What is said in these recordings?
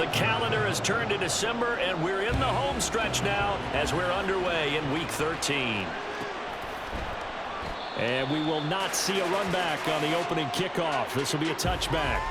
The calendar has turned to December, and we're in the home stretch now as we're underway in Week 13. And we will not see a run back on the opening kickoff. This will be a touchback.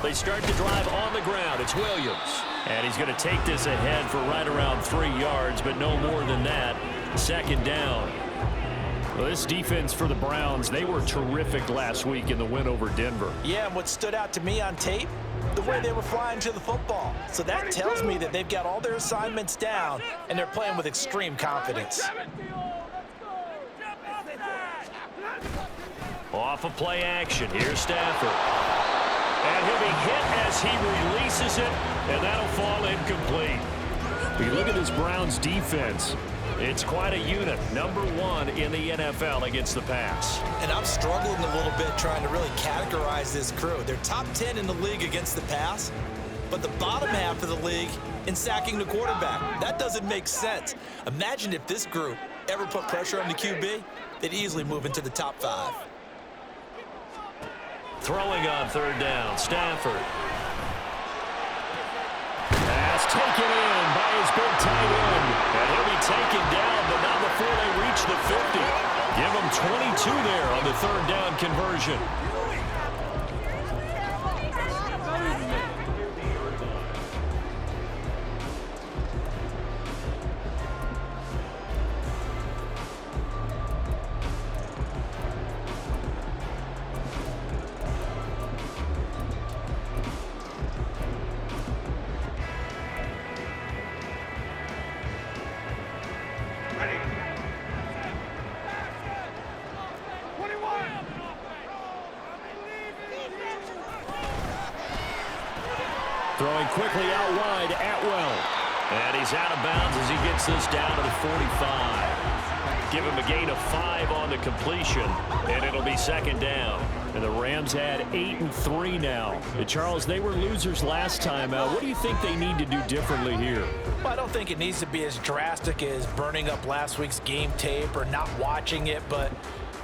They start the drive on the ground. It's Williams. And he's going to take this ahead for right around 3 yards, but no more than that. Second down. Well, this defense for the Browns, they were terrific last week in the win over Denver. Yeah, and what stood out to me on tape, the way they were flying to the football. So that tells me that they've got all their assignments down, and they're playing with extreme confidence. Off of play action. Here's Stafford. And he'll be hit as he releases it, and that'll fall incomplete. When you look at this Browns defense, it's quite a unit. Number 1 in the NFL against the pass. And I'm struggling a little bit trying to really categorize this crew. They're top 10 in the league against the pass, but the bottom half of the league in sacking the quarterback. That doesn't make sense. Imagine if this group ever put pressure on the QB, they'd easily move into the top 5. Throwing on third down, Stafford. Pass taken in by his big tight end. And he'll be taken down, but not before they reach the 50. Give him 22 there on the third down conversion. Throwing quickly out wide, Atwell. And he's out of bounds as he gets this down to the 45. Give him a gain of 5 on the completion, and it'll be second down. And the Rams had 8-3 now. And Charles, they were losers last time out. What do you think they need to do differently here? Well, I don't think it needs to be as drastic as burning up last week's game tape or not watching it, but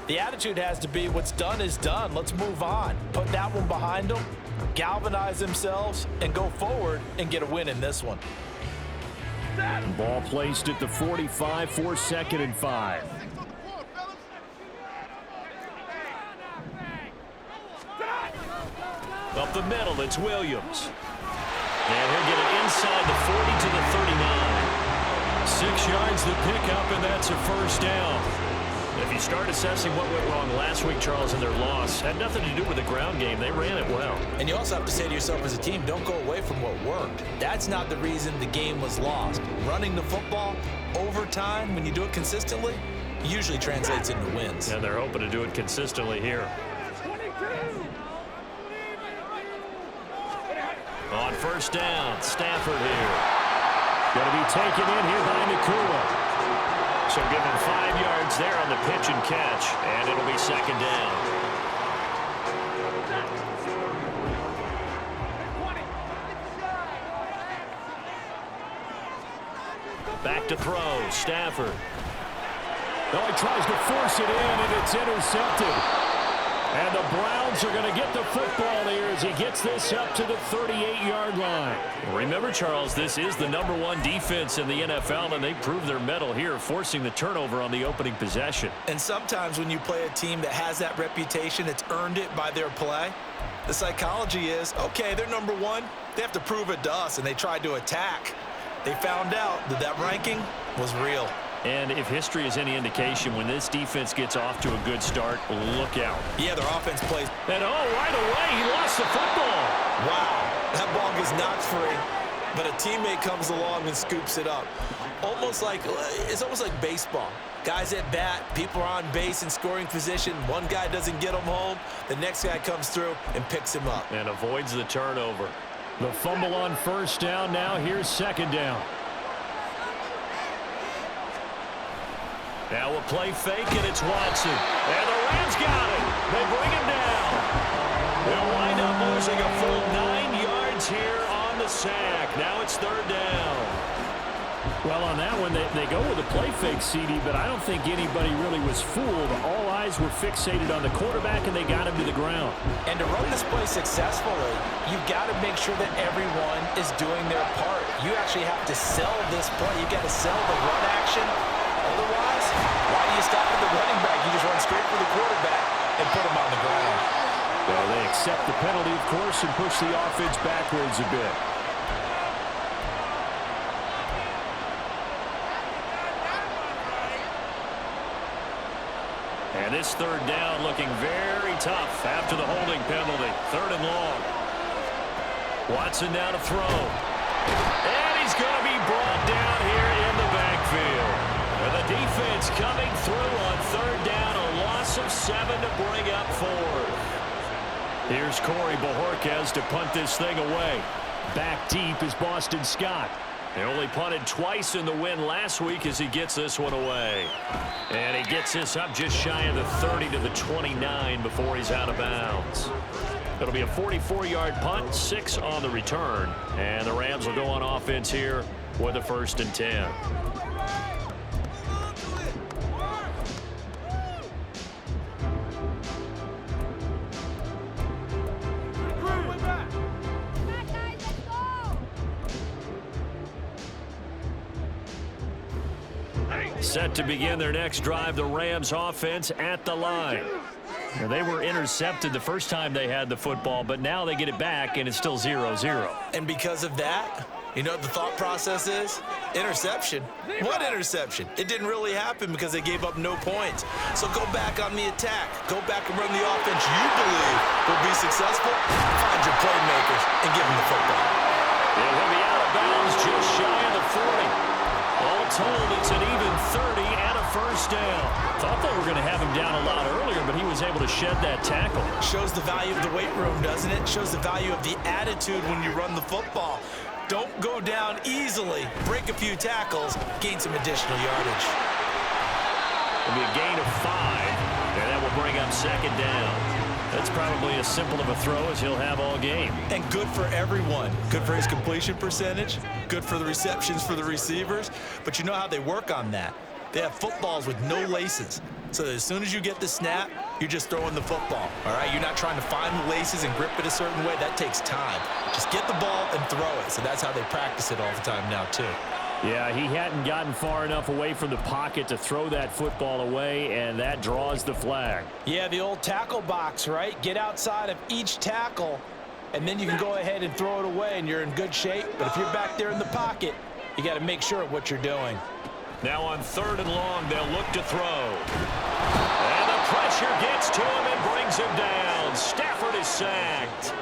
the attitude has to be what's done is done. Let's move on. Put that one behind them, galvanize themselves, and go forward and get a win in this one. Ball placed at the 45 for 2nd and 5. Up the middle, it's Williams. And he'll get it inside the 40 to the 39. 6 yards the pickup, and that's a first down. If you start assessing what went wrong last week, Charles, in their loss, had nothing to do with the ground game. They ran it well. And you also have to say to yourself as a team, don't go away from what worked. That's not the reason the game was lost. Running the football over time, when you do it consistently, usually translates into wins. And they're hoping to do it consistently here. On first down, Stafford here. Going to be taken in here by Nakua. So give him 5 yards there on the pitch and catch, and it'll be second down. Back to throw, Stafford. No, he tries to force it in, and it's intercepted. And the Browns are going to get the football here as he gets this up to the 38-yard line. Remember, Charles, this is the number 1 defense in the NFL, and they proved their mettle here, forcing the turnover on the opening possession. And sometimes when you play a team that has that reputation, it's earned it by their play. The psychology is, okay, they're number 1. They have to prove it to us, and they tried to attack. They found out that that ranking was real. And if history is any indication, when this defense gets off to a good start, look out. Yeah, their offense plays. And right away, he lost the football. Wow, that ball gets knocked free, but a teammate comes along and scoops it up. It's almost like baseball. Guys at bat, people are on base in scoring position. One guy doesn't get him home. The next guy comes through and picks him up. And avoids the turnover. The fumble on first down. Now here's second down. Now a play fake, and it's Watson. And the Rams got it. They bring him down. They'll wind up losing a full 9 yards here on the sack. Now it's third down. Well, on that one, they go with a play fake, CD, but I don't think anybody really was fooled. All eyes were fixated on the quarterback, and they got him to the ground. And to run this play successfully, you've got to make sure that everyone is doing their part. You actually have to sell this play. You've got to sell the run action. Otherwise, why do you stop at the running back? You just run straight for the quarterback and put him on the ground. Well, they accept the penalty, of course, and push the offense backwards a bit. And this third down looking very tough after the holding penalty. Third and long. Watson down to throw. And he's going to be brought down here in the backfield. And the defense coming through on third down. A loss of 7 to bring up 4. Here's Corey Bojorquez to punt this thing away. Back deep is Boston Scott. He only punted twice in the win last week as he gets this one away. And he gets this up just shy of the 30 to the 29 before he's out of bounds. It'll be a 44-yard punt, 6 on the return. And the Rams will go on offense here with a 1st and 10. Set to begin their next drive, the Rams offense at the line. Now, they were intercepted the first time they had the football, but now they get it back, and it's still 0-0. And because of that, you know what the thought process is? Interception. What interception? It didn't really happen because they gave up no points. So go back on the attack. Go back and run the offense you believe will be successful. Find your playmakers and give them the football. He'll be out of bounds just shy of the 40. All told, it's an even 30 and a 1st down. Thought they were going to have him down a lot earlier, but he was able to shed that tackle. Shows the value of the weight room, doesn't it? Shows the value of the attitude when you run the football. Don't go down easily. Break a few tackles. Gain some additional yardage. It'll be a gain of 5, and that will bring up 2nd down. That's probably as simple of a throw as he'll have all game. And good for everyone. Good for his completion percentage. Good for the receptions for the receivers. But you know how they work on that. They have footballs with no laces. So that as soon as you get the snap, you're just throwing the football. All right? You're not trying to find the laces and grip it a certain way. That takes time. Just get the ball and throw it. So that's how they practice it all the time now, too. Yeah, he hadn't gotten far enough away from the pocket to throw that football away, and that draws the flag. Yeah, the old tackle box, right? Get outside of each tackle, and then you can go ahead and throw it away, and you're in good shape. But if you're back there in the pocket, you got to make sure of what you're doing. Now on 3rd and long, they'll look to throw. And the pressure gets to him and brings him down. Stafford is sacked.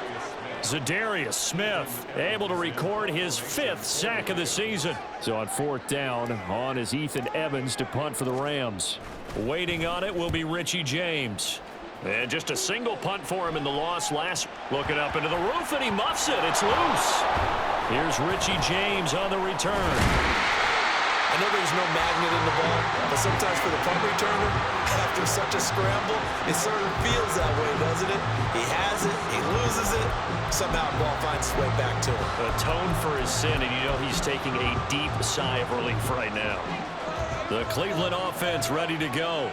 Zadarius Smith able to record his 5th sack of the season. So on 4th down, on is Ethan Evans to punt for the Rams. Waiting on it will be Richie James. And just a single punt for him in the loss last. Looking up into the roof, and he muffs it. It's loose. Here's Richie James on the return. I know there's no magnet in the ball, but sometimes for the punt returner, after such a scramble, it sort of feels that way, doesn't it? He has it, he loses it, somehow the ball finds its way back to him. Atone for his sin, and you know he's taking a deep sigh of relief right now. The Cleveland offense ready to go.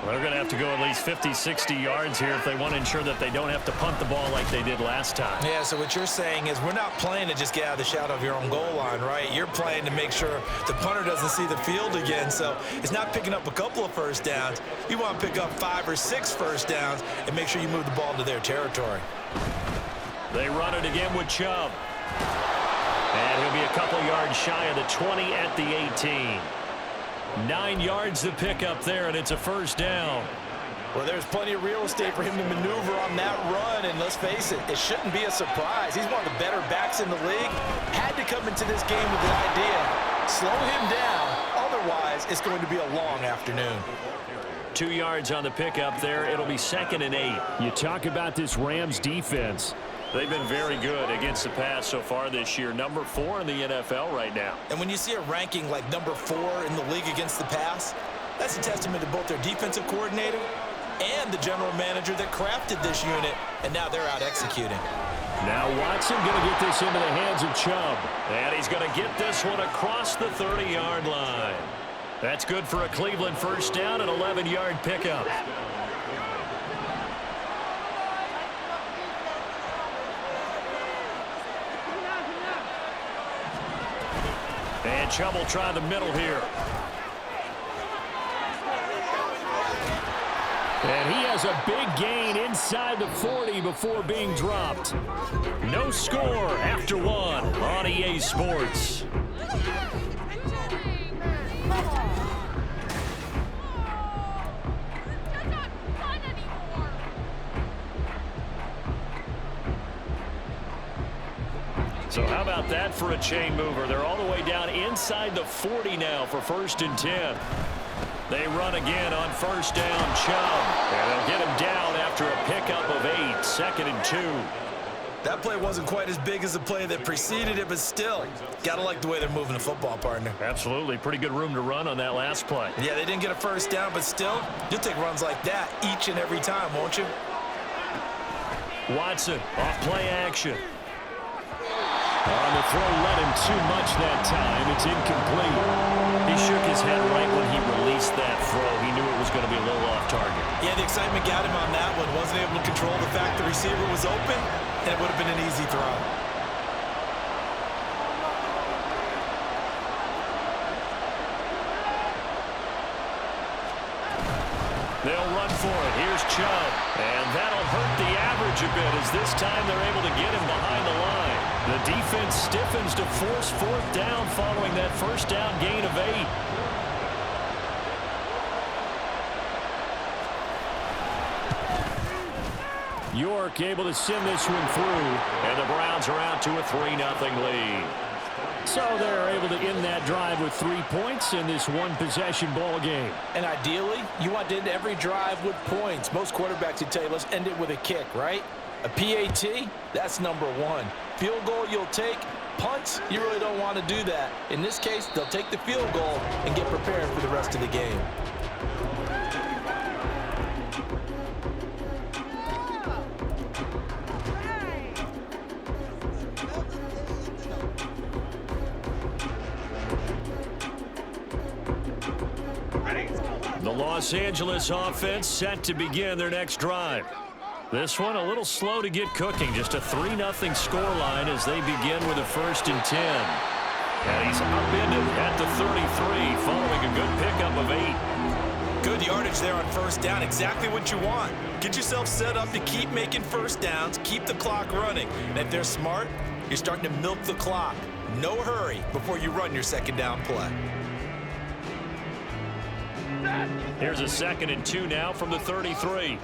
They're going to have to go at least 50, 60 yards here if they want to ensure that they don't have to punt the ball like they did last time. Yeah, so what you're saying is we're not playing to just get out of the shadow of your own goal line, right? You're playing to make sure the punter doesn't see the field again. So it's not picking up a couple of 1st downs. You want to pick up 5 or 6 1st downs and make sure you move the ball into their territory. They run it again with Chubb. And he'll be a couple yards shy of the 20 at the 18. 9 yards to pick up there, and it's a 1st down. Well, there's plenty of real estate for him to maneuver on that run, and let's face it, it shouldn't be a surprise. He's one of the better backs in the league. Had to come into this game with the idea, slow him down, otherwise it's going to be a long afternoon. 2 yards on the pickup there. It'll be 2nd and 8. You talk about this Rams defense. They've been very good against the pass so far this year. Number 4 in the NFL right now. And when you see a ranking like number 4 in the league against the pass, That's a testament to both their defensive coordinator and the general manager that crafted this unit, and now they're out executing. Now Watson going to get this into the hands of Chubb. And he's going to get this one across the 30-yard line. That's good for a Cleveland first down, an 11-yard pickup. And Chubb will try the middle here. And he has a big gain inside the 40 before being dropped. No score after one on EA Sports. So how about that for a chain mover? They're all the way down inside the 40 now for 1st and 10. They run again on first down, Chubb. And they'll get him down after a pickup of 8, 2nd and 2. That play wasn't quite as big as the play that preceded it, but still, got to like the way they're moving the football, partner. Absolutely. Pretty good room to run on that last play. Yeah, they didn't get a first down, but still, you'll take runs like that each and every time, won't you? Watson off play action. On the throw, led him too much that time. It's incomplete. He shook his head right when he released that throw. He knew it was going to be a little off target. Yeah, the excitement got him on that one. Wasn't able to control the fact the receiver was open, and it would have been an easy throw. They'll run for it. Here's Chubb. And that'll hurt the average a bit as this time they're able to get him behind the line. The defense stiffens to force 4th down following that first down gain of 8. York able to send this one through, and the Browns are out to a 3-0 lead. So they're able to end that drive with 3 points in this one-possession ball game. And ideally, you want to end every drive with points. Most quarterbacks would tell you, let's end it with a kick, right? A PAT, that's number 1. Field goal you'll take. Punts, you really don't want to do that. In this case, they'll take the field goal and get prepared for the rest of the game. The Los Angeles offense set to begin their next drive. This one a little slow to get cooking. Just a 3-0 scoreline as they begin with a 1st and 10. And he's upended at the 33 following a good pickup of 8. Good yardage there on first down. Exactly what you want. Get yourself set up to keep making first downs, keep the clock running. And if they're smart, you're starting to milk the clock. No hurry before you run your second down play. Here's a 2nd and 2 now from the 33.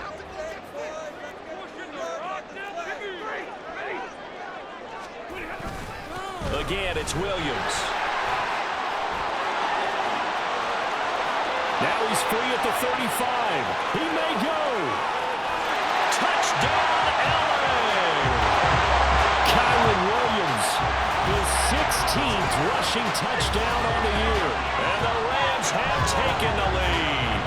Again, it's Williams. Now he's free at the 35. He may go. Touchdown, LA! Kyron Williams, his 16th rushing touchdown on the year. And the Rams have taken the lead.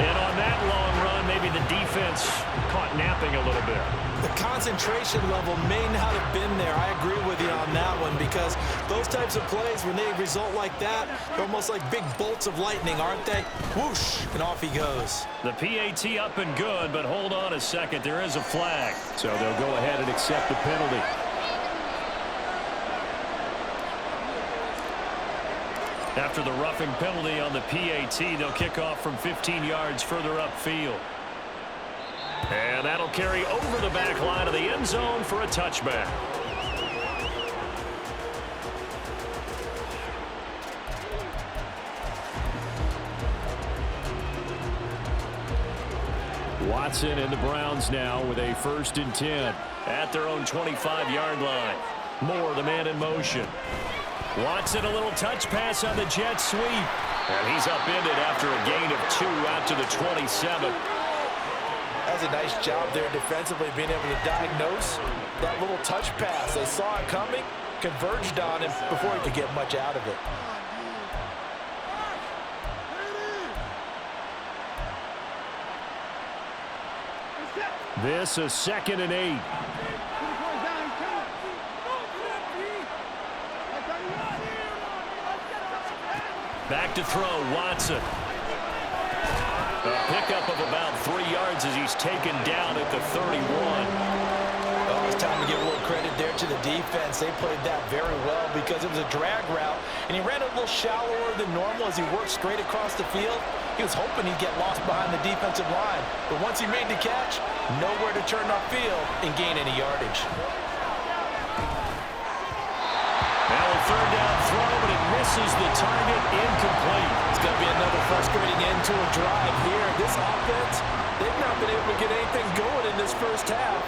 And on that long run, maybe the defense caught napping a little bit. The concentration level may not have been there. I agree with you on that one because those types of plays, when they result like that, they're almost like big bolts of lightning, aren't they? Whoosh, and off he goes. The PAT up and good, but hold on a second. There is a flag. So they'll go ahead and accept the penalty. After the roughing penalty on the PAT, they'll kick off from 15 yards further upfield. And that'll carry over the back line of the end zone for a touchback. Watson and the Browns now with a 1st and 10 at their own 25-yard line. Moore, the man in motion. Watson, a little touch pass on the jet sweep. And he's upended after a gain of 2 out to the 27. That's a nice job there defensively, being able to diagnose that little touch pass. They saw it coming, converged on him before he could get much out of it. This is 2nd and 8. Back to throw, Watson. A pickup of about 3 yards as he's taken down at the 31. Oh, it's time to give a little credit there to the defense. They played that very well because it was a drag route, and he ran a little shallower than normal as he worked straight across the field. He was hoping he'd get lost behind the defensive line, but once he made the catch, nowhere to turn upfield and gain any yardage. Now a 3rd down throw, but it misses the target, incomplete. It's going to be another frustrating end to a drive here. This offense, they've not been able to get anything going in this first half.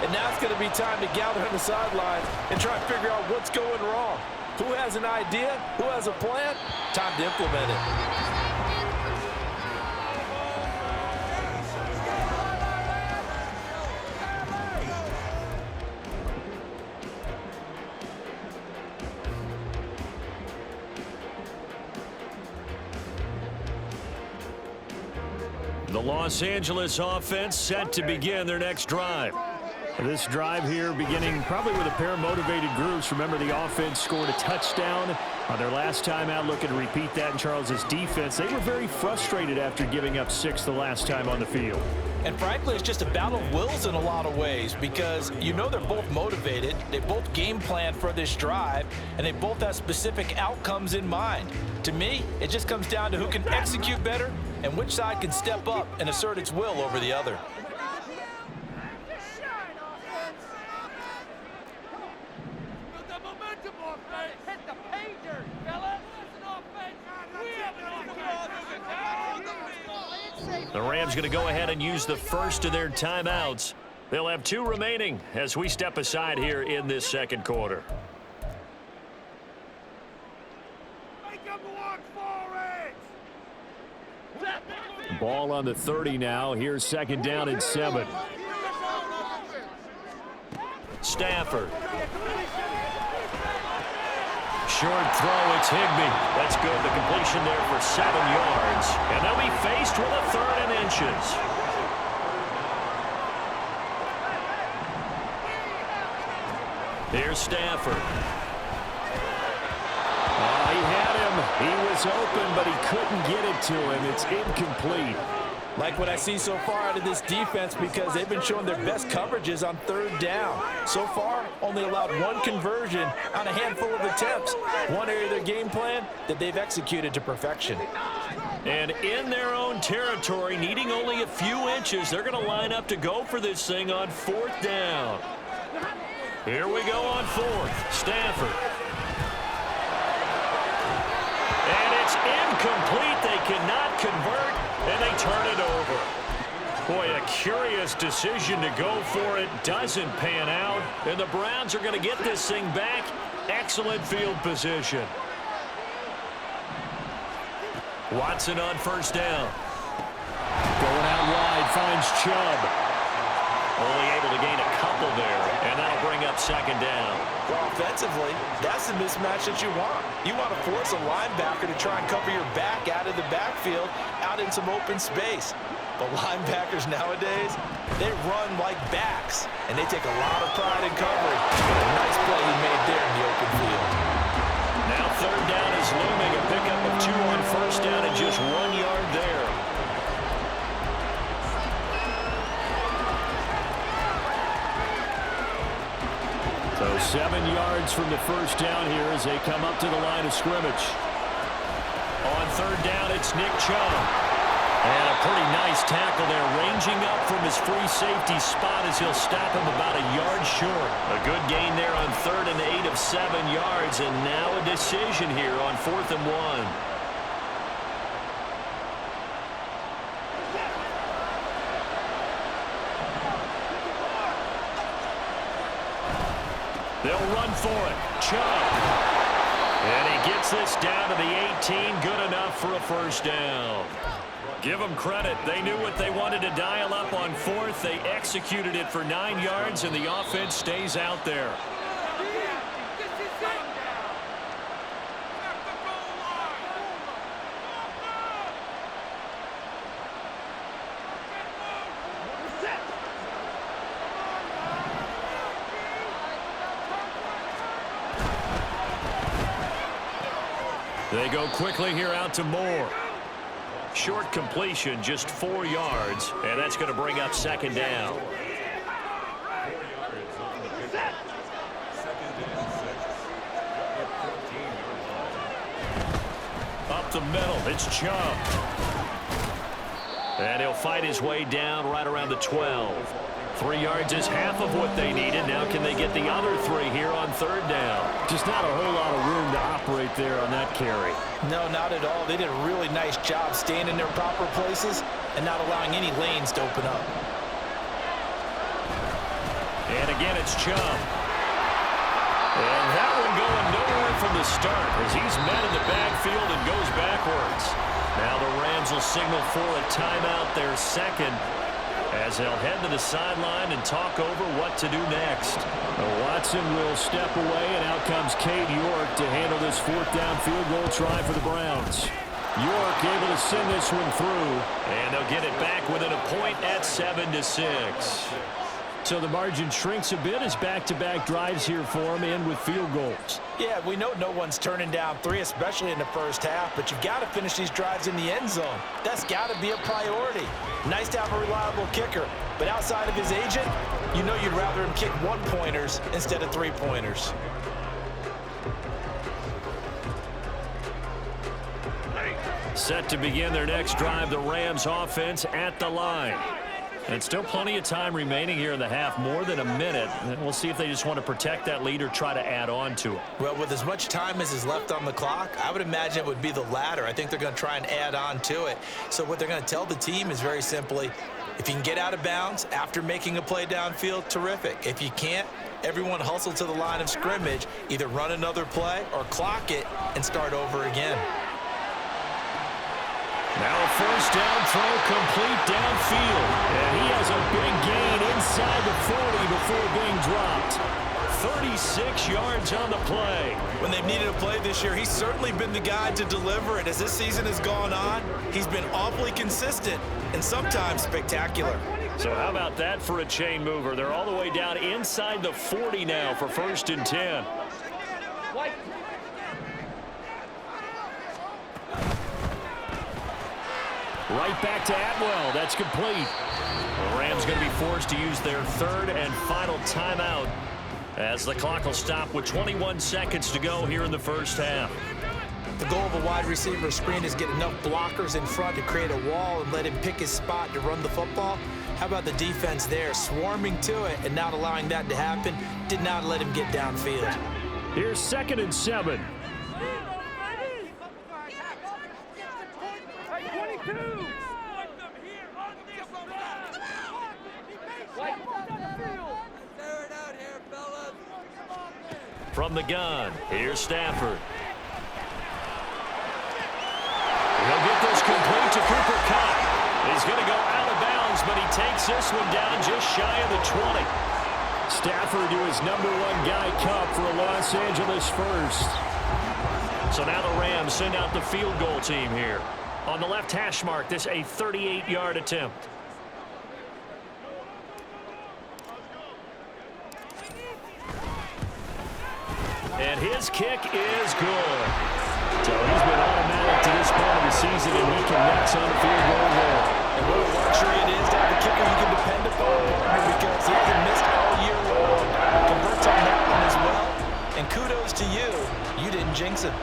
And now it's going to be time to gather on the sidelines and try to figure out what's going wrong. Who has an idea? Who has a plan? Time to implement it. The Los Angeles offense set to begin their next drive. This drive here beginning probably with a pair of motivated groups. Remember, the offense scored a touchdown on their last time out. Looking to repeat that in Charles's defense. They were very frustrated after giving up 6 the last time on the field. And frankly, it's just a battle of wills in a lot of ways because you know they're both motivated. They both game plan for this drive, and they both have specific outcomes in mind. To me, it just comes down to who can execute better and which side can step up and assert its will over the other. The Rams going to go ahead and use the first of their timeouts. They'll have 2 remaining as we step aside here in this second quarter. Ball on the 30 now. Here's 2nd down and 7. Stafford. Short throw, it's Higbee. That's good. The completion there for 7 yards. And they'll be faced with a 3rd and inches. Here's Stafford. He had him. He was open, but he couldn't get it to him. It's incomplete. Like what I see so far out of this defense because they've been showing their best coverages on 3rd down. So far, only allowed 1 conversion on a handful of attempts. One area of their game plan that they've executed to perfection. And in their own territory, needing only a few inches, they're going to line up to go for this thing on 4th down. Here we go on 4th. Stafford. And it's incomplete. They cannot convert. And they turn it over. Boy, a curious decision to go for it. Doesn't pan out. And the Browns are going to get this thing back. Excellent field position. Watson on 1st down. Going out wide, finds Chubb. Only able to gain a couple there. And that'll bring up 2nd down. Well, offensively, that's the mismatch that you want. You want to force a linebacker to try and cover your back out of the backfield, out in some open space. But linebackers nowadays, they run like backs, and they take a lot of pride in covering. A nice play he made there in the open field. Now 3rd down is looming. A pickup of 2 on 1st down and just 1 yard there. So 7 yards from the 1st down here as they come up to the line of scrimmage. On 3rd down, it's Nick Chubb. And a pretty nice tackle there, ranging up from his free safety spot as he'll stop him about a yard short. A good gain there on 3rd and 8 of 7 yards, and now a decision here on 4th and 1. They'll run for it. Chubb. And he gets this down to the 18. Good enough for a 1st down. Give them credit. They knew what they wanted to dial up on 4th. They executed it for 9 yards, and the offense stays out there. They go quickly here out to Moore. Short completion, just 4 yards, and that's going to bring up second down. Up the middle, it's Chubb. And he'll fight his way down right around the 12. 3 yards is half of what they needed. Now can they get the other 3 here on third down? Just not a whole lot of room to operate there on that carry. No, not at all. They did a really nice job staying in their proper places and not allowing any lanes to open up. And again, it's Chubb. And that one going nowhere from the start as he's met in the backfield and goes backwards. Now the Rams will signal for a timeout, their second, as they'll head to the sideline and talk over what to do next. Watson will step away, and out comes Cade York to handle this 4th down field goal try for the Browns. York able to send this one through, and they'll get it back within a point at 7-6. So the margin shrinks a bit as back-to-back drives here for them and with field goals. Yeah, we know no one's turning down 3, especially in the first half, but you've got to finish these drives in the end zone. That's got to be a priority. Nice to have a reliable kicker, but outside of his agent, you know you'd rather him kick 1-pointers instead of 3-pointers. Set to begin their next drive, the Rams offense at the line. And still plenty of time remaining here in the half, more than a minute. And we'll see if they just want to protect that lead or try to add on to it. Well, with as much time as is left on the clock, I would imagine it would be the latter. I think they're going to try and add on to it. So what they're going to tell the team is very simply, if you can get out of bounds after making a play downfield, terrific. If you can't, everyone hustle to the line of scrimmage, either run another play or clock it and start over again. Now a first down throw complete downfield. And he has a big gain inside the 40 before being dropped. 36 yards on the play. When they've needed a play this year, he's certainly been the guy to deliver it. As this season has gone on, he's been awfully consistent and sometimes spectacular. So how about that for a chain mover? They're all the way down inside the 40 now for 1st and 10. Right back to Atwell. That's complete. The Rams going to be forced to use their 3rd and final timeout as the clock will stop with 21 seconds to go here in the first half. The goal of a wide receiver screen is get enough blockers in front to create a wall and let him pick his spot to run the football. How about the defense there, swarming to it and not allowing that to happen? Did not let him get downfield. Here's 2nd and 7. From the gun, here's Stafford. He'll get this complete to Cooper Kupp. He's going to go out of bounds, but he takes this one down just shy of the 20. Stafford to his #1 guy, Kupp, for a Los Angeles first. So now the Rams send out the field goal team here. On the left hash mark, this a 38-yard attempt. And his kick is good. So he's been automatic to this point of the season, and he connects on the field goal there. And what a luxury it is to have a kicker you can depend upon, partner, because he hasn't missed all year long. Converts on that one as well. And kudos to you. You didn't jinx him.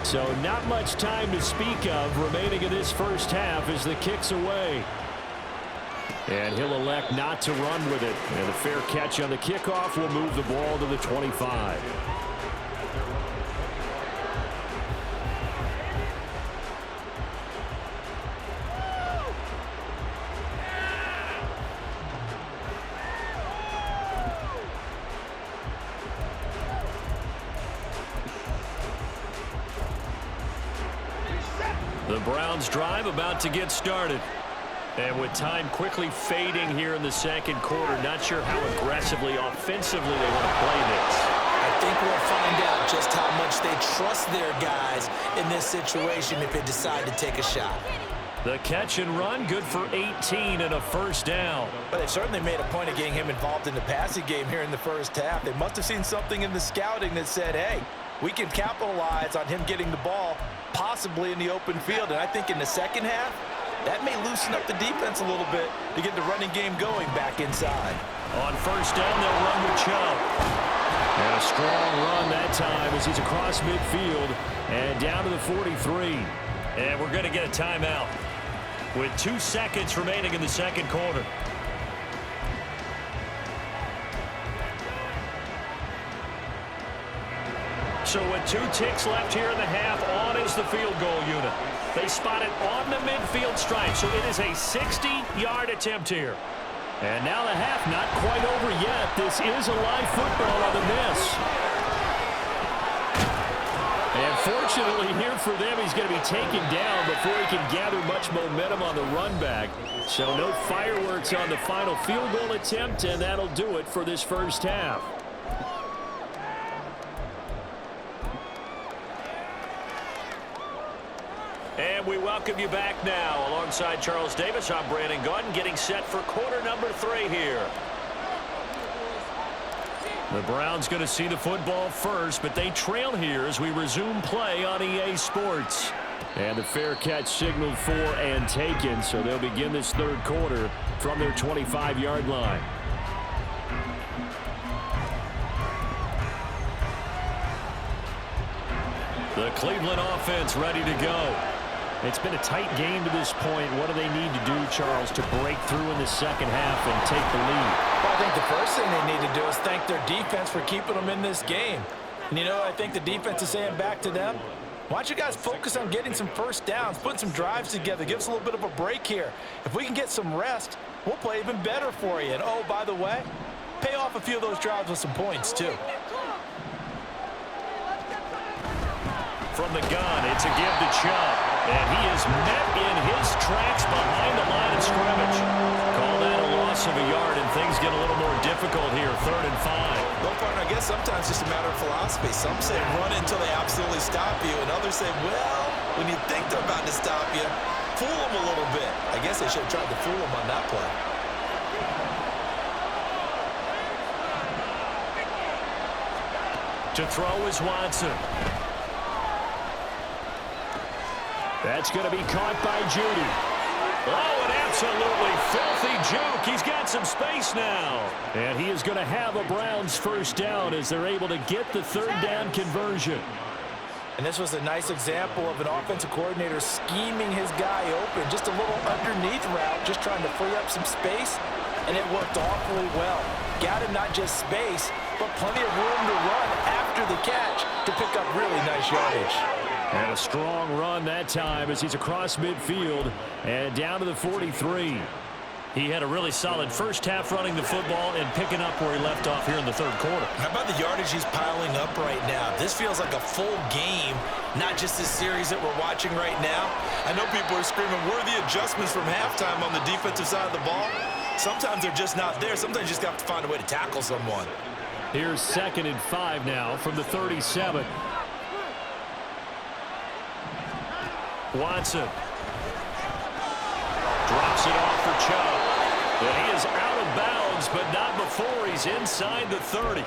So not much time to speak of remaining in this first half as the kick's away. And he'll elect not to run with it. And a fair catch on the kickoff will move the ball to the 25. The Browns drive about to get started. And with time quickly fading here in the second quarter, not sure how aggressively, offensively they want to play this. I think we'll find out just how much they trust their guys in this situation if they decide to take a shot. The catch and run, good for 18 and a first down. But they certainly made a point of getting him involved in the passing game here in the first half. They must have seen something in the scouting that said, hey, we can capitalize on him getting the ball possibly in the open field. And I think in the second half, that may loosen up the defense a little bit to get the running game going back inside. On first down, they'll run with Chubb. And a strong run that time as he's across midfield and down to the 43. And we're going to get a timeout with 2 seconds remaining in the second quarter. So with 2 ticks left here in the half, on is the field goal unit. They spot it on the midfield stripe, so it is a 60-yard attempt here. And now the half not quite over yet. This is a live football on the miss. And fortunately here for them, he's going to be taken down before he can gather much momentum on the run back. So no fireworks on the final field goal attempt, and that'll do it for this first half. And we welcome you back now. Alongside Charles Davis, I'm Brandon Gaudin, getting set for quarter number 3 here. The Browns going to see the football first, but they trail here as we resume play on EA Sports. And the fair catch signaled for and taken, so they'll begin this third quarter from their 25-yard line. The Cleveland offense ready to go. It's been a tight game to this point. What do they need to do, Charles, to break through in the second half and take the lead? Well, I think the first thing they need to do is thank their defense for keeping them in this game. And, you know, I think the defense is saying back to them, why don't you guys focus on getting some first downs, putting some drives together, give us a little bit of a break here. If we can get some rest, we'll play even better for you. And, oh, by the way, pay off a few of those drives with some points, too. From the gun, it's a give to Chubb. And he is met in his tracks behind the line of scrimmage. Call that a loss of a yard, and things get a little more difficult here, 3rd and 5. Well, partner, I guess sometimes it's just a matter of philosophy. Some say run until they absolutely stop you, and others say, well, when you think they're about to stop you, fool them a little bit. I guess they should have tried to fool them on that play. To throw is Watson. That's going to be caught by Judy. Oh, an absolutely filthy juke. He's got some space now. And he is going to have a Browns first down as they're able to get the 3rd down conversion. And this was a nice example of an offensive coordinator scheming his guy open. Just a little underneath route, just trying to free up some space. And it worked awfully well. Got him not just space, but plenty of room to run after the catch to pick up really nice yardage. And a strong run that time as he's across midfield and down to the 43. He had a really solid first half running the football and picking up where he left off here in the 3rd quarter. How about the yardage he's piling up right now? This feels like a full game, not just this series that we're watching right now. I know people are screaming, where are the adjustments from halftime on the defensive side of the ball? Sometimes they're just not there. Sometimes you just have to find a way to tackle someone. Here's 2nd and 5 now from the 37. Watson drops it off for Chubb. And he is out of bounds, but not before he's inside the 30.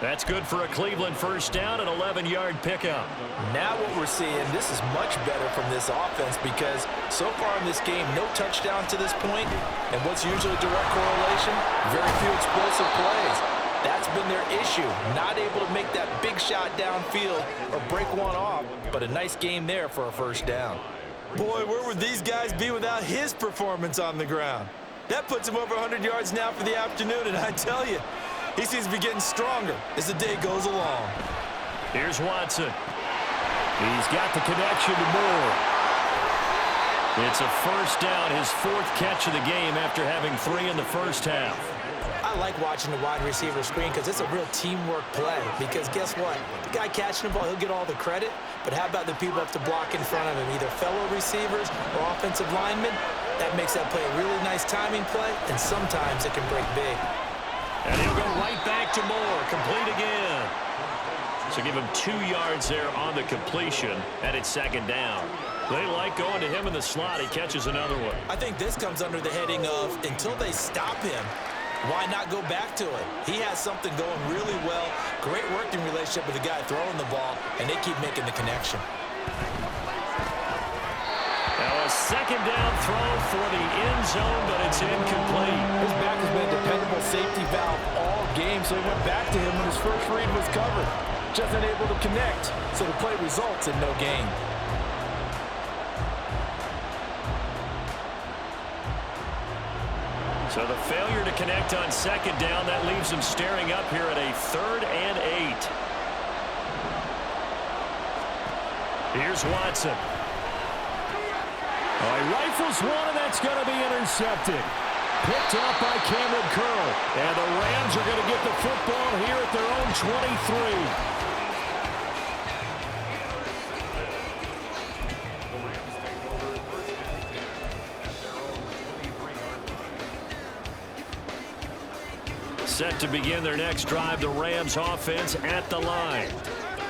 That's good for a Cleveland first down, an 11-yard pickup. Now what we're seeing, this is much better from this offense because so far in this game, no touchdown to this point. And what's usually a direct correlation? Very few explosive plays. That's been their issue, not able to make that big shot downfield or break one off, but a nice game there for a first down. Boy, where would these guys be without his performance on the ground? That puts him over 100 yards now for the afternoon, and I tell you, he seems to be getting stronger as the day goes along. Here's Watson. He's got the connection to Moore. It's a first down, his 4th catch of the game after having 3 in the first half. I like watching the wide receiver screen because it's a real teamwork play. Because guess what? The guy catching the ball, he'll get all the credit. But how about the people up to block in front of him, either fellow receivers or offensive linemen? That makes that play a really nice timing play, and sometimes it can break big. And he'll go right back to Moore. Complete again. So give him 2 yards there on the completion, and it's second down. They like going to him in the slot. He catches another one. I think this comes under the heading of until they stop him, why not go back to it? He has something going really well. Great working relationship with the guy throwing the ball, and they keep making the connection. Now a second down throw for the end zone, but it's incomplete. His back has been a dependable safety valve all game, so he went back to him when his first read was covered. Just unable to connect, so the play results in no gain. So the failure to connect on second down, that leaves him staring up here at a 3rd and 8. Here's Watson. Oh, he rifles one, and that's going to be intercepted. Picked up by Cameron Curl. And the Rams are going to get the football here at their own 23. Set to begin their next drive, the Rams offense at the line.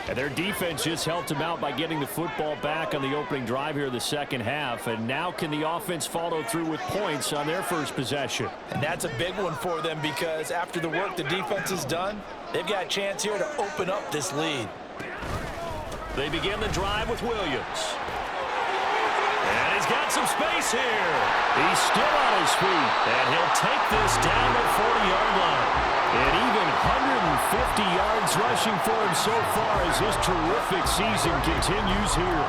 And their defense just helped them out by getting the football back on the opening drive here in the second half. And now can the offense follow through with points on their first possession? And that's a big one for them because after the work the defense has done, they've got a chance here to open up this lead. They begin the drive with Williams. And he's got some space here. He's still on his feet. And he'll take this down the 40-yard line. And even 150 yards rushing for him so far as his terrific season continues here.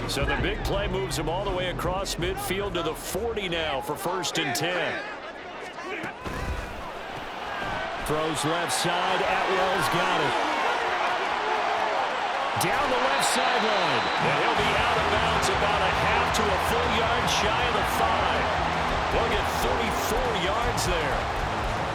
So the big play moves him all the way across midfield to the 40 now for 1st and 10. Throws left side. Atwell's got it. Down the left sideline. And he'll be out of bounds about a half to a full yard shy of the 5. They'll get 34 yards there.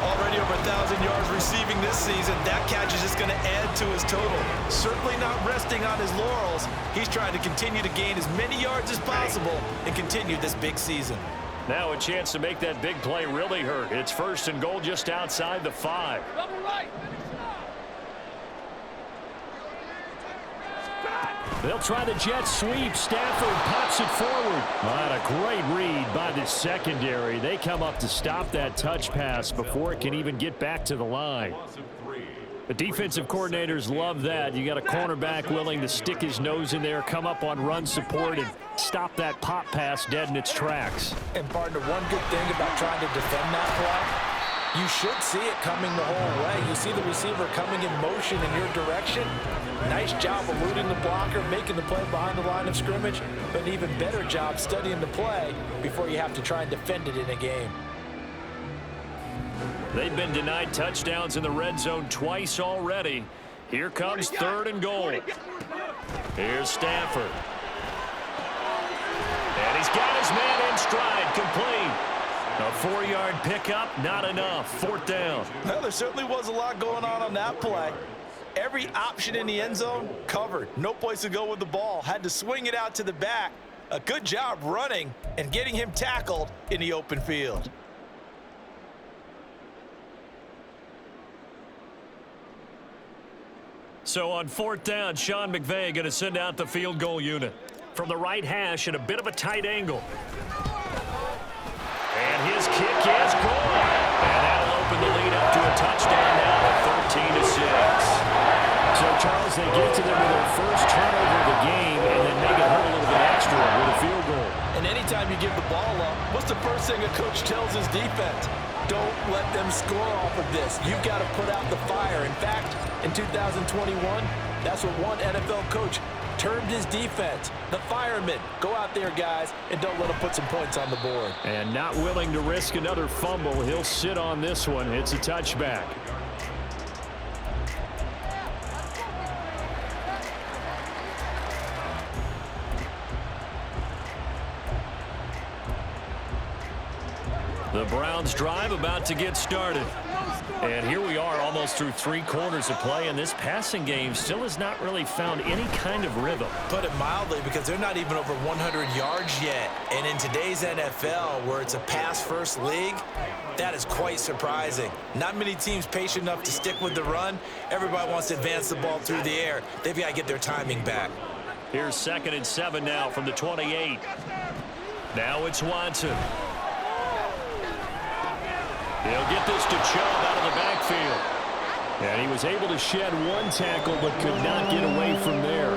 Already over 1,000 yards receiving this season. That catch is just going to add to his total. Certainly not resting on his laurels. He's trying to continue to gain as many yards as possible and continue this big season. Now a chance to make that big play really hurt. It's 1st and goal just outside the 5. They'll try the jet sweep. Stafford pops it forward. What a great read by the secondary. They come up to stop that touch pass before it can even get back to the line. The defensive coordinators love that. You got a cornerback willing to stick his nose in there, come up on run support, and stop that pop pass dead in its tracks. And partner, one good thing about trying to defend that play, you should see it coming the whole way. You see the receiver coming in motion in your direction. Nice job eluding the blocker, making the play behind the line of scrimmage, but an even better job studying the play before you have to try and defend it in a game. They've been denied touchdowns in the red zone twice already. Here comes 3rd and goal. Here's Stafford. And he's got his man in stride, complete. A 4-yard pickup, not enough. 4th down. Well, there certainly was a lot going on that play. Every option in the end zone covered. No place to go with the ball. Had to swing it out to the back. A good job running and getting him tackled in the open field. So on 4th down, Sean McVay going to send out the field goal unit. From the right hash at a bit of a tight angle. And his kick is good. And that'll open the lead up to a touchdown now at 13-6. So, Charles, they get to them with their first turnover of the game and then make it hurt a little bit extra with a field goal. And anytime you give the ball up, what's the first thing a coach tells his defense? Don't let them score off of this. You've got to put out the fire. In fact, in 2021, that's what one NFL coach termed his defense, the firemen. Go out there, guys, and don't let them put some points on the board. And not willing to risk another fumble, he'll sit on this one. It's a touchback. The Browns drive about to get started. And here we are almost through 3 quarters of play, and this passing game still has not really found any kind of rhythm. Put it mildly, because they're not even over 100 yards yet. And in today's NFL, where it's a pass-first league, that is quite surprising. Not many teams patient enough to stick with the run. Everybody wants to advance the ball through the air. They've got to get their timing back. Here's 2nd and 7 now from the 28. Now it's Watson. He'll get this to Chubb out of the backfield. And he was able to shed 1 tackle but could not get away from there.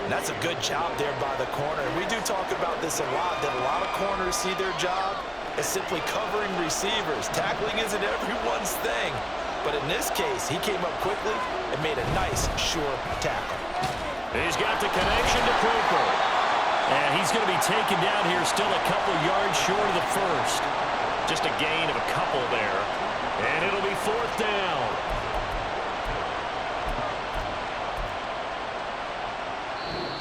And that's a good job there by the corner. We do talk about this a lot, that a lot of corners see their job as simply covering receivers. Tackling isn't everyone's thing. But in this case, he came up quickly and made a nice, sure tackle. He's got the connection to Cooper. And he's going to be taken down here still a couple yards short of the first. Just a gain of a couple there. And it'll be 4th down.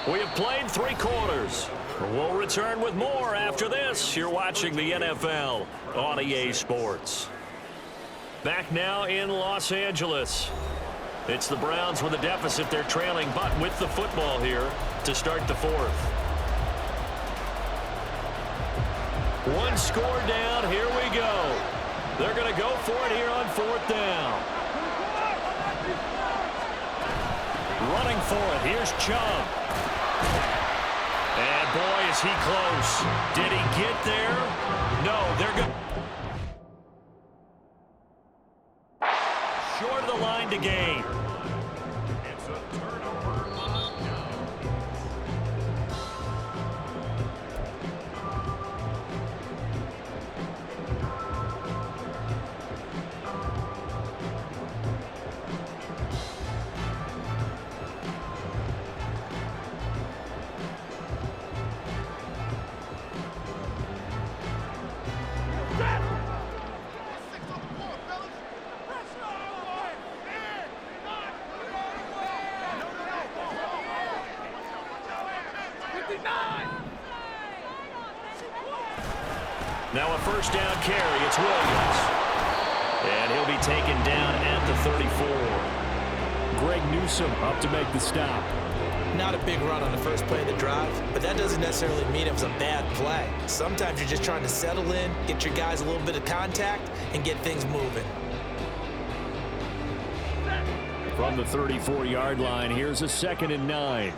We have played 3 quarters. We'll return with more after this. You're watching the NFL on EA Sports. Back now in Los Angeles. It's the Browns with a deficit. They're trailing, but with the football here to start the 4th. 1 score down. Here we go. They're going to go for it here on 4th down. Running for it. Here's Chubb. And boy, is he close. Did he get there? No, they're good. Short of the line to gain. It's a turnover on down. Now a 1st down carry. It's Williams. And he'll be taken down at the 34. Greg Newsome up to make the stop. Not a big run on the first play of the drive, but that doesn't necessarily mean it was a bad play. Sometimes you're just trying to settle in, get your guys a little bit of contact, and get things moving. From the 34-yard line, here's a 2nd and 9.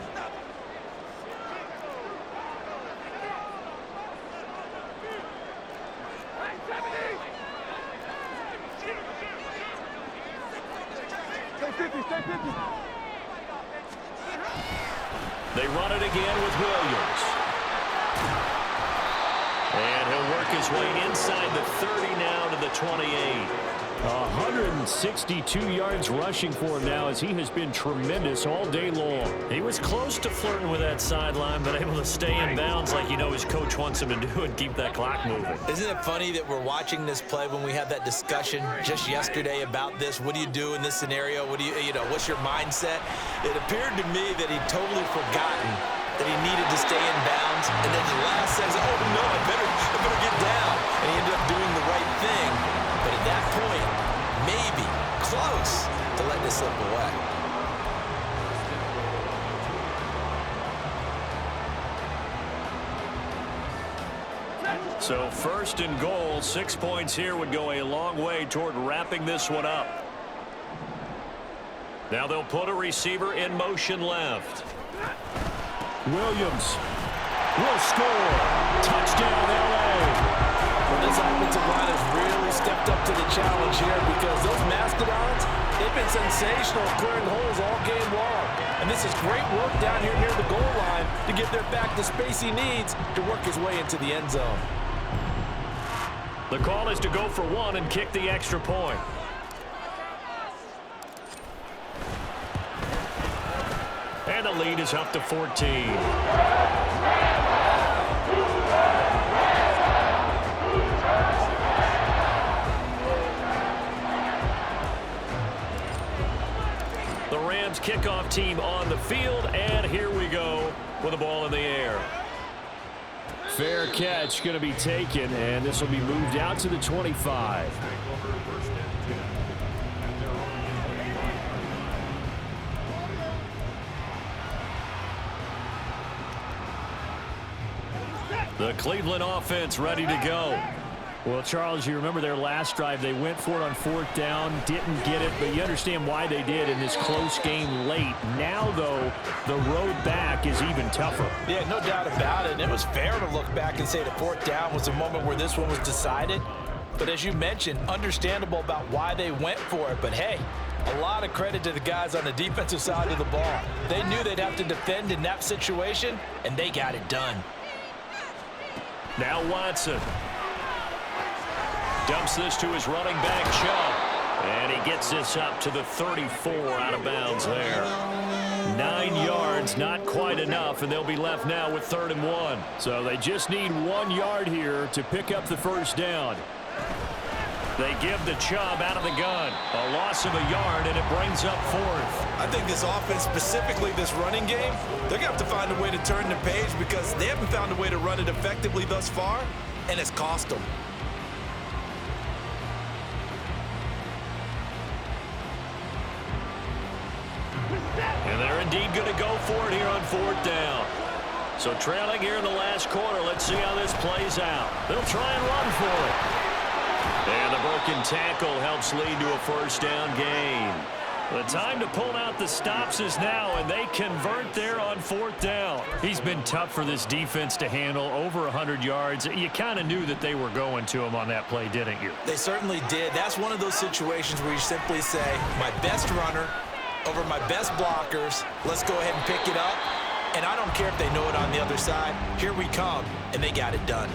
They run it again with Williams. And he'll work his way inside the 30 now to the 28. 162 yards rushing for him now, as he has been tremendous all day long. He was close to flirting with that sideline, but able to stay in bounds like you know his coach wants him to do and keep that clock moving. Isn't it funny that we're watching this play when we had that discussion just yesterday about this? What do you do in this scenario? What do you know, what's your mindset? It appeared to me that he'd totally forgotten that he needed to stay in bounds, and then the last says, oh no, I better get down. And he ended up doing the right thing. But at that point, maybe close to letting it slip away. So 1st and goal, 6 points here would go a long way toward wrapping this one up. Now they'll put a receiver in motion left. Williams will score. Touchdown, L.A. Well, this offensive line has really stepped up to the challenge here, because those Mastodons, they've been sensational clearing holes all game long. And this is great work down here near the goal line to give their back the space he needs to work his way into the end zone. The call is to go for 1 and kick the extra point. And the lead is up to 14. The Rams kickoff team on the field, and here we go with the ball in the air. Fair catch going to be taken, and this will be moved out to the 25. The Cleveland offense ready to go. Well, Charles, you remember their last drive. They went for it on 4th down, didn't get it, but you understand why they did in this close game late. Now, though, the road back is even tougher. Yeah, no doubt about it. And it was fair to look back and say the 4th down was the moment where this one was decided. But as you mentioned, understandable about why they went for it. But, hey, a lot of credit to the guys on the defensive side of the ball. They knew they'd have to defend in that situation, and they got it done. Now Watson dumps this to his running back, Chubb. And he gets this up to the 34 out of bounds there. 9 yards, not quite enough, and they'll be left now with 3rd and 1. So they just need 1 yard here to pick up the first down. They give the Chubb out of the gun. A loss of a yard, and it brings up 4th. I think this offense, specifically this running game, they're going to have to find a way to turn the page because they haven't found a way to run it effectively thus far, and it's cost them. And they're indeed going to go for it here on 4th down. So trailing here in the last quarter, let's see how this plays out. They'll try and run for it. And the broken tackle helps lead to a first down gain. The time to pull out the stops is now, and they convert there on 4th down. He's been tough for this defense to handle, over 100 yards. You kind of knew that they were going to him on that play, didn't you? They certainly did. That's one of those situations where you simply say, my best runner over my best blockers, let's go ahead and pick it up. And I don't care if they know it on the other side. Here we come, and they got it done.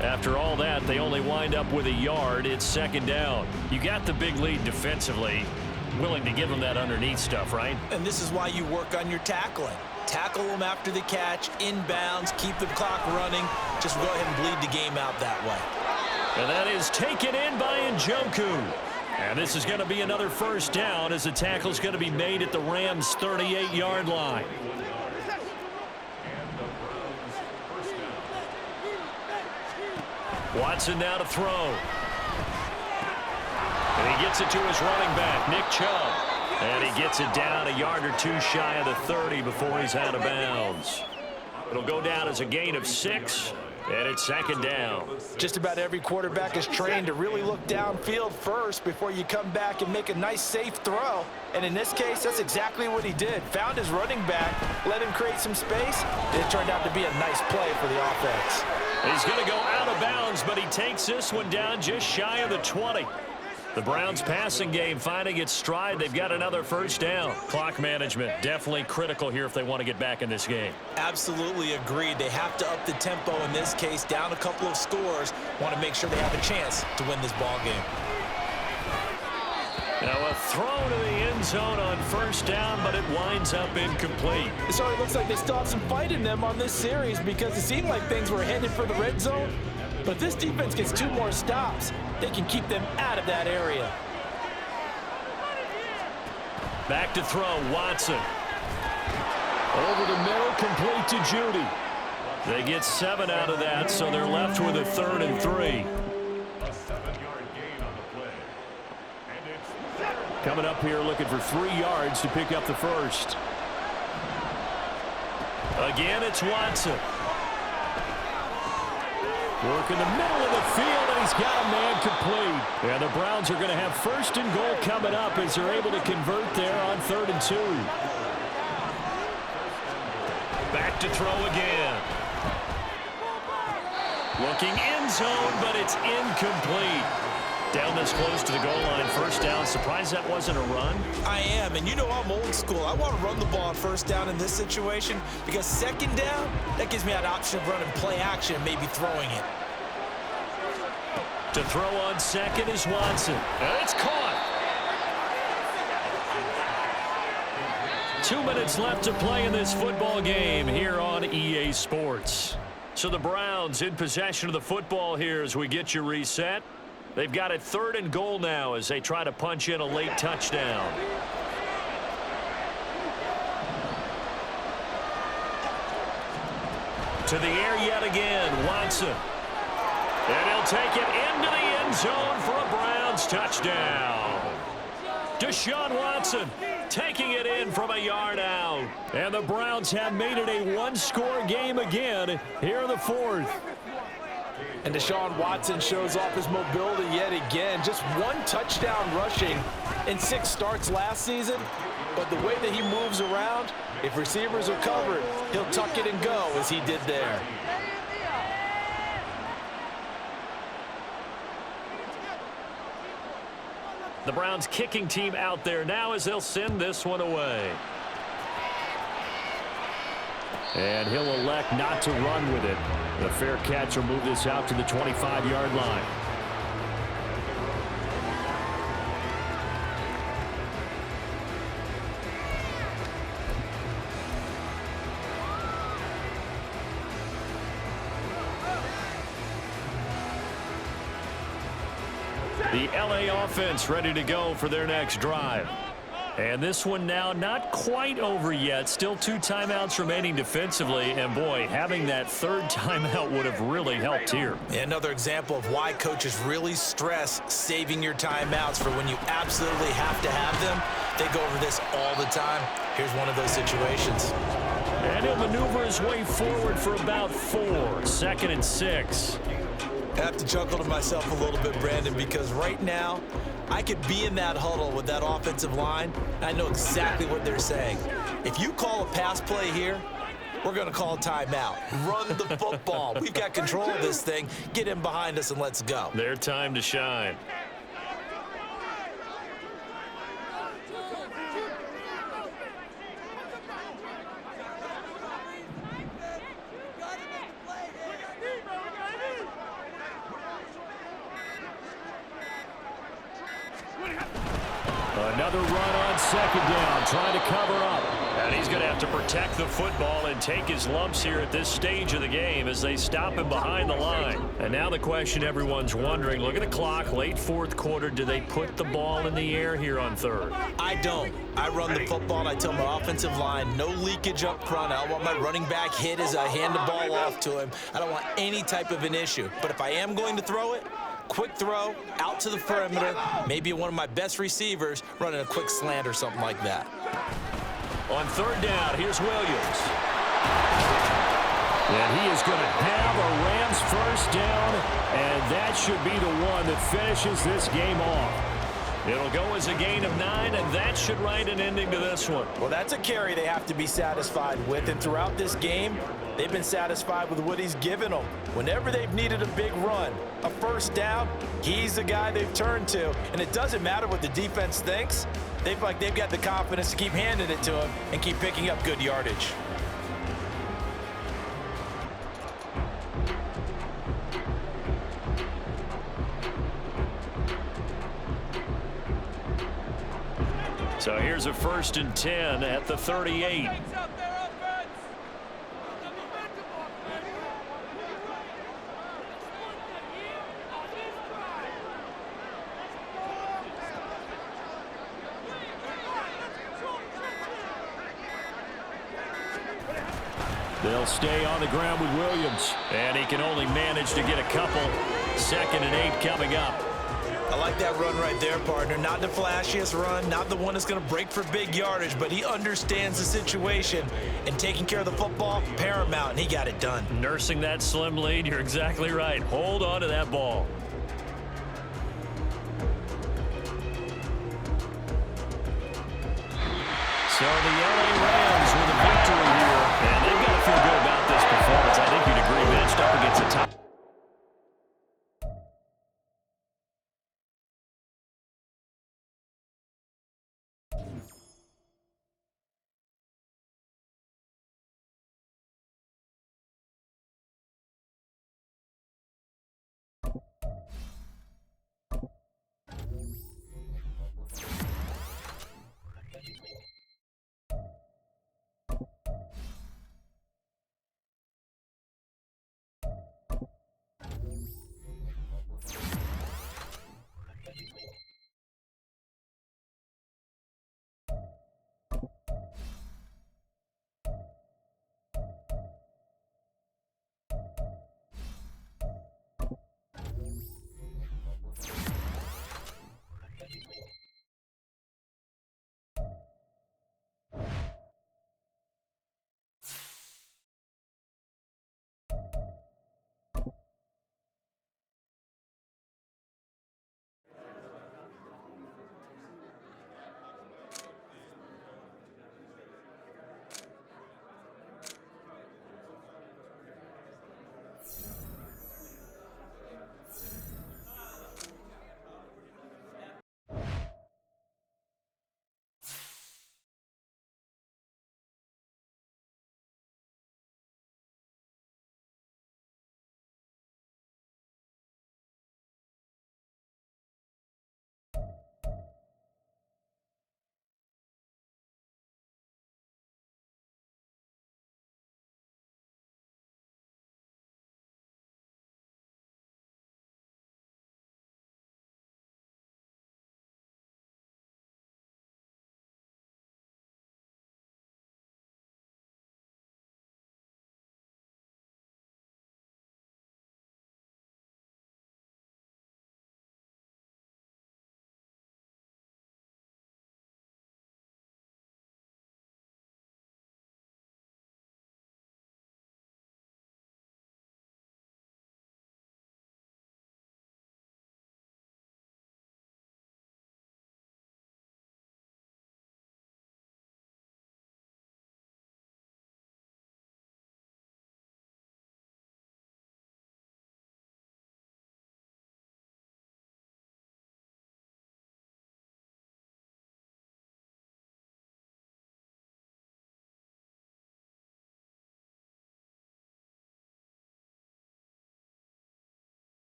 After all that, they only wind up with a yard. It's 2nd down. You got the big lead defensively. Willing to give them that underneath stuff, right? And this is why you work on your tackling. Tackle them after the catch, inbounds, keep the clock running. Just go ahead and bleed the game out that way. And that is taken in by Njoku. And this is going to be another first down as the tackle is going to be made at the Rams' 38-yard line. Watson now to throw. And he gets it to his running back, Nick Chubb. And he gets it down a yard or two shy of the 30 before he's out of bounds. It'll go down as a gain of 6, and it's 2nd down. Just about every quarterback is trained to really look downfield first before you come back and make a nice, safe throw. And in this case, that's exactly what he did. Found his running back, let him create some space. It turned out to be a nice play for the offense. He's going to go out of bounds, but he takes this one down just shy of the 20. The Browns' passing game finding its stride. They've got another first down. Clock management definitely critical here if they want to get back in this game. Absolutely agreed. They have to up the tempo in this case, down a couple of scores. Want to make sure they have a chance to win this ball game. Now a throw to the end zone on first down, but it winds up incomplete. So it looks like they still have some fight in them on this series because it seemed like things were headed for the red zone. But if this defense gets 2 more stops, they can keep them out of that area. Back to throw, Watson. Over the middle, complete to Judy. They get 7 out of that, so they're left with a 3rd and 3. A 7-yard gain on the play. And it's Coming up here looking for 3 yards to pick up the first. Again, it's Watson. Work in the middle of the field, and he's got a man complete. And the Browns are going to have 1st and goal coming up as they're able to convert there on 3rd and 2. Back to throw again. Looking end zone, but it's incomplete. Down this close to the goal line, first down. Surprised that wasn't a run? I am, and you know I'm old school. I want to run the ball on first down in this situation because 2nd down, that gives me that option of running play action and maybe throwing it. To throw on 2nd is Watson. And it's caught. 2 minutes left to play in this football game here on EA Sports. So the Browns in possession of the football here as we get you reset. They've got it 3rd and goal now as they try to punch in a late touchdown. To the air yet again, Watson. And he'll take it into the end zone for a Browns touchdown. Deshaun Watson taking it in from a yard out. And the Browns have made it a one-score game again here in the fourth. And Deshaun Watson shows off his mobility yet again. Just one touchdown rushing in 6 starts last season. But the way that he moves around, if receivers are covered, he'll tuck it and go as he did there. The Browns kicking team out there now as they'll send this one away. And he'll elect not to run with it. The fair catch will move this out to the 25-yard line. The LA offense ready to go for their next drive. And this one now not quite over yet. Still 2 timeouts remaining defensively. And, boy, having that 3rd timeout would have really helped here. Another example of why coaches really stress saving your timeouts for when you absolutely have to have them. They go over this all the time. Here's one of those situations. And he'll maneuver his way forward for about 4. 2nd and 6. I have to chuckle to myself a little bit, Brandon, because right now I could be in that huddle with that offensive line, and I know exactly what they're saying. If you call a pass play here, we're going to call a timeout. Run the football. We've got control of this thing. Get in behind us and let's go. Their time to shine. Another run on 2nd down, trying to cover up. And he's going to have to protect the football and take his lumps here at this stage of the game as they stop him behind the line. And now the question everyone's wondering, look at the clock, late 4th quarter, do they put the ball in the air here on 3rd? I don't. I run the football, and I tell my offensive line, no leakage up front. I don't want my running back hit as I hand the ball off to him. I don't want any type of an issue. But if I am going to throw it, quick throw, out to the perimeter, maybe one of my best receivers running a quick slant or something like that. On 3rd down, here's Williams. And he is going to have a Rams 1st down, and that should be the one that finishes this game off. It'll go as a gain of 9, and that should write an ending to this one. Well, that's a carry they have to be satisfied with, and throughout this game, they've been satisfied with what he's given them. Whenever they've needed a big run, a 1st down, he's the guy they've turned to. And it doesn't matter what the defense thinks. They've got the confidence to keep handing it to him and keep picking up good yardage. So here's a 1st and 10 at the 38. They'll stay on the ground with Williams, and he can only manage to get a couple. 2nd and 8 coming up. I like that run right there, partner. Not the flashiest run, not the one that's going to break for big yardage, but he understands the situation, and taking care of the football, paramount, and he got it done. Nursing that slim lead, you're exactly right. Hold on to that ball. So the LA Rams with a victory here, and they've got to feel good about this performance. I think you'd agree, matched up against the top.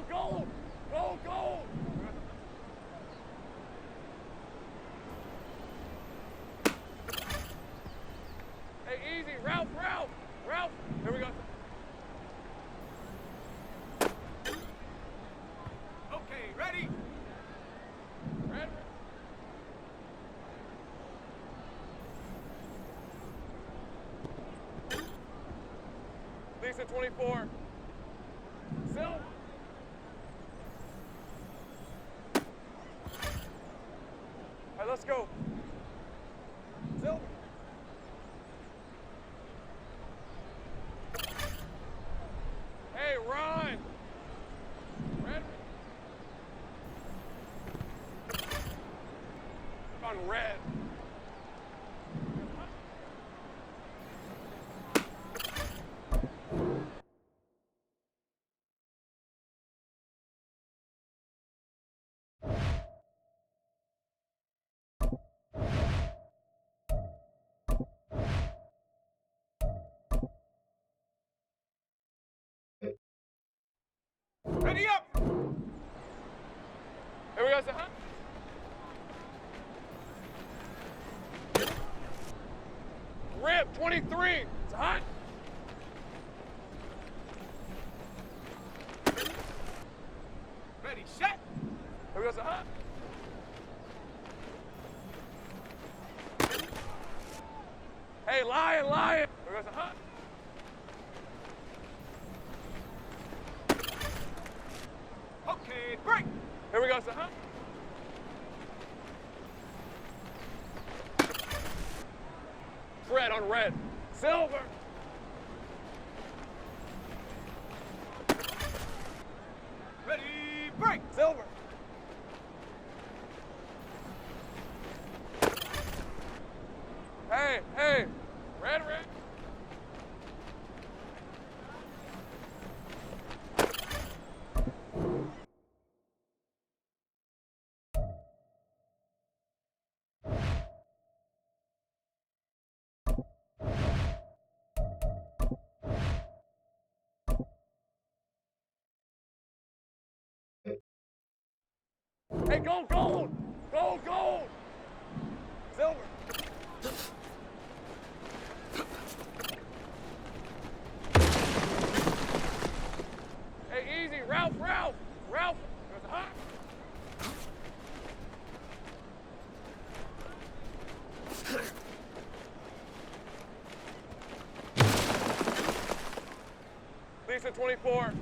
Go! Go, go! Hey, easy. Ralph! Here we go. Okay, ready? Ready? Lisa, 24. Sil. All right, let's go. Sil. Hey, Ron. Red. On red. Ready up! Here we go, sir. Rip, 23. It's hot. Ready, set. Here we go, sir. Hey, lion. Here we go, sir. Okay, break. Here we go, sir. Red on red. Silver. Ready, break. Silver. Hey. Red. Hey, go gold! Go gold! Silver. Hey, easy. Ralph. There's a hot. Lisa, 24.